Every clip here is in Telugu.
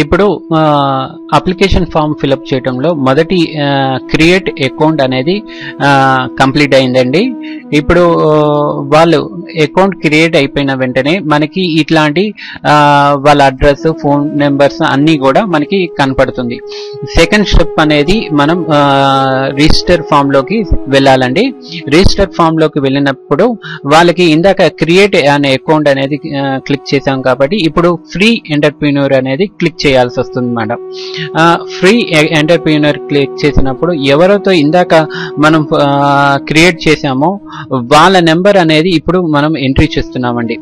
ఇప్పుడు అప్లికేషన్ ఫామ్ ఫిలప్ చేయడంలో మొదటి క్రియేట్ అకౌంట్ అనేది కంప్లీట్ అయిందండి. ఇప్పుడు వాళ్ళు అకౌంట్ క్రియేట్ అయిపోయిన వెంటనే మనకి ఇట్లాంటి వాళ్ళ అడ్రస్, ఫోన్ నెంబర్స్ అన్నీ కూడా మనకి కనపడుతుంది. సెకండ్ స్టెప్ అనేది మనం రిజిస్టర్ ఫామ్ లోకి వెళ్ళాలండి. రిజిస్టర్ ఫామ్ లోకి వెళ్ళినప్పుడు వాళ్ళకి ఇందాక క్రియేట్ అనే అకౌంట్ అనేది క్లిక్ చేసాం కాబట్టి ఇప్పుడు ఫ్రీ ఎంటర్ప్రెన్యూర్ అనేది క్లిక్ చేయాల్సి వస్తుంది మేడం. ఫ్రీ ఎంటర్ప్రెన్యూర్ క్లిక్ చేసినప్పుడు ఎవరితో ఇందాక మనం క్రియేట్ చేసామో వాళ్ళ నెంబర్ అనేది ఇప్పుడు మనం ఎంట్రీ చేస్తున్నామండి.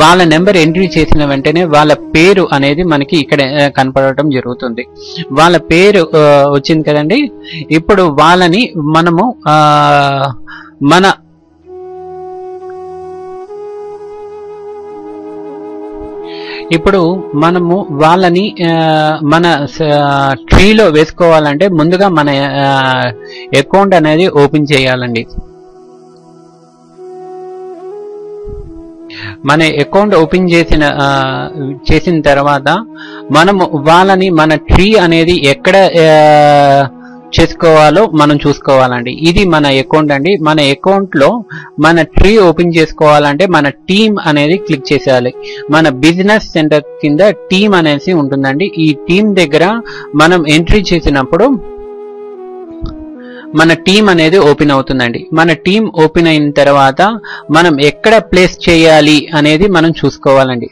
వాళ్ళ నెంబర్ ఎంట్రీ చేసిన వెంటనే వాళ్ళ పేరు అనేది మనకి ఇక్కడ కనపడటం జరుగుతుంది. వాళ్ళ పేరు వచ్చింది కదండి. ఇప్పుడు వాళ్ళని మనము మనము వాళ్ళని మన ట్రీలో వేసుకోవాలంటే ముందుగా మన అకౌంట్ అనేది ఓపెన్ చేయాలండి. మన అకౌంట్ ఓపెన్ చేసిన తర్వాత మనము వాళ్ళని మన ట్రీ అనేది ఎక్కడ చేసుకోవాలో మనం చూసుకోవాలండి. ఇది మన అకౌంట్ అండి. మన అకౌంట్ లో మన ట్రీ ఓపెన్ చేసుకోవాలంటే మన టీమ్ అనేది క్లిక్ చేసేయాలి. మన బిజినెస్ సెంటర్ కింద టీమ్ అనేసి ఉంటుందండి. ఈ టీమ్ దగ్గర మనం ఎంట్రీ చేసినప్పుడు మన టీం అనేది ఓపెన్ అవుతుందండి. మన టీం ఓపెన్ అయిన తర్వాత మనం ఎక్కడ ప్లేస్ చేయాలి అనేది మనం చూసుకోవాలండి.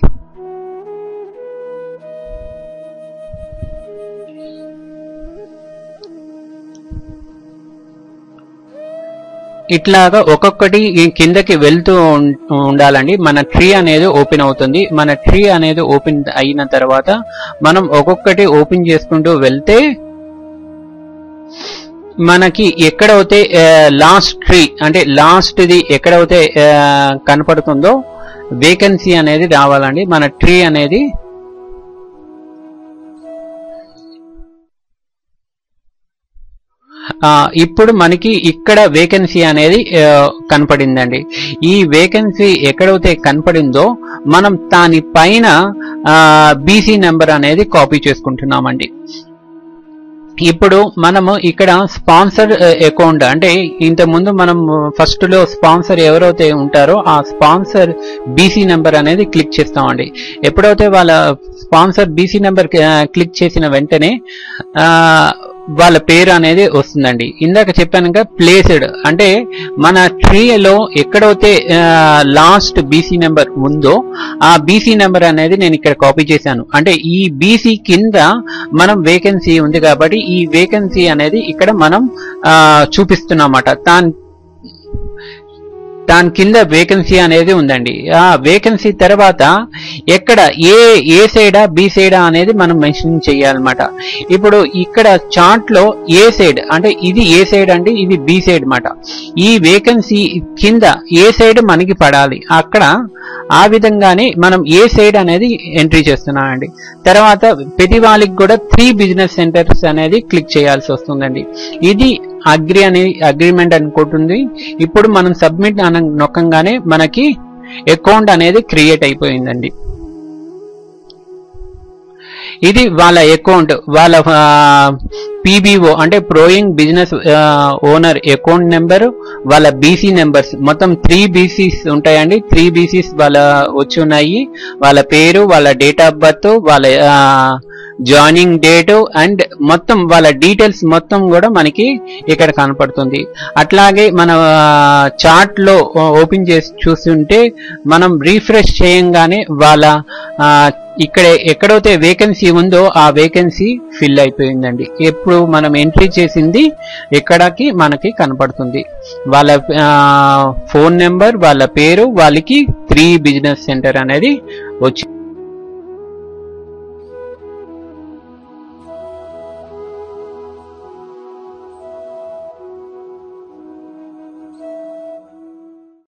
ఇట్లాగా ఒక్కొక్కటి కిందకి వెళ్తూ ఉండాలండి. మన ట్రీ అనేది ఓపెన్ అవుతుంది. మన ట్రీ అనేది ఓపెన్ అయిన తర్వాత మనం ఒక్కొక్కటి ఓపెన్ చేసుకుంటూ వెళ్తే మనకి ఎక్కడైతే లాస్ట్ ట్రీ అంటే లాస్ట్ ది ఎక్కడైతే కనపడుతుందో వేకెన్సీ అనేది రావాలండి. మన ట్రీ అనేది ఇప్పుడు మనకి ఇక్కడ వేకెన్సీ అనేది కనపడిందండి. ఈ వేకెన్సీ ఎక్కడైతే కనపడిందో మనం దాని పైన బీసీ నెంబర్ అనేది కాపీ చేసుకుంటున్నామండి. ఇప్పుడు మనము ఇక్కడ స్పాన్సర్ అకౌంట్ అంటే ఇంతకుముందు మనం ఫస్ట్ లో స్పాన్సర్ ఎవరైతే ఉంటారో ఆ స్పాన్సర్ బీసీ నెంబర్ అనేది క్లిక్ చేస్తామండి. ఎప్పుడైతే వాళ్ళ స్పాన్సర్ బీసీ నెంబర్ క్లిక్ చేసిన వెంటనే వాళ్ళ పేరు అనేది వస్తుందండి. ఇందాక చెప్పాను కదా ప్లేస్డ్ అంటే మన ట్రీలో ఎక్కడైతే లాస్ట్ బీసీ నెంబర్ ఉందో ఆ బీసీ నెంబర్ అనేది నేను ఇక్కడ కాపీ చేశాను. అంటే ఈ బీసీ కింద మనం వేకెన్సీ ఉంది కాబట్టి ఈ వేకెన్సీ అనేది ఇక్కడ మనం చూపిస్తున్నామట. దాని కింద వేకెన్సీ అనేది ఉందండి. ఆ వేకెన్సీ తర్వాత ఎక్కడ ఏ సైడా బి సైడా అనేది మనం మెన్షన్ చేయాలన్నమాట. ఇప్పుడు ఇక్కడ చార్ట్ లో ఏ సైడ్ అంటే ఇది ఏ సైడ్ అంటే ఇది బి సైడ్ అన్నమాట. ఈ వేకెన్సీ కింద ఏ సైడ్ మనకి పడాలి అక్కడ ఆ విధంగానే మనం ఏ సైడ్ అనేది ఎంట్రీ చేస్తున్నామండి. తర్వాత ప్రతి వాళ్ళకి కూడా 3 బిజినెస్ సెంటర్స్ అనేది క్లిక్ చేయాల్సి వస్తుందండి. ఇది అగ్రిమెంట్ అనుకుంటుంది. ఇప్పుడు మనం సబ్మిట్ నొక్కంగానే మనకి అకౌంట్ అనేది క్రియేట్ అయిపోయిందండి. ఇది వాళ్ళ అకౌంట్, వాళ్ళ పీబీఓ అంటే ప్రోయింగ్ బిజినెస్ ఓనర్ అకౌంట్ నెంబర్, వాళ్ళ బీసీ నెంబర్స్ మొత్తం 3 బీసీస్ ఉంటాయండి. 3 బీసీస్ వాళ్ళ వచ్చి ఉన్నాయి. వాళ్ళ పేరు, వాళ్ళ డేట్ ఆఫ్ బర్త్, వాళ్ళ జాయినింగ్ డేట్ అండ్ మొత్తం వాళ్ళ డీటెయిల్స్ మొత్తం కూడా మనకి ఇక్కడ కనపడుతుంది. అట్లాగే మన చార్ట్ లో ఓపెన్ చేసి చూస్తుంటే మనం రీఫ్రెష్ చేయంగానే వాళ్ళ ఇక్కడ ఎక్కడైతే వేకెన్సీ ఉందో ఆ వేకెన్సీ ఫిల్ అయిపోయిందండి. ఎప్పుడు మనం ఎంట్రీ చేసింది ఎక్కడికి మనకి కనపడుతుంది. వాళ్ళ ఫోన్ నెంబర్, వాళ్ళ పేరు, వాళ్ళకి 3 బిజినెస్ సెంటర్ అనేది వచ్చి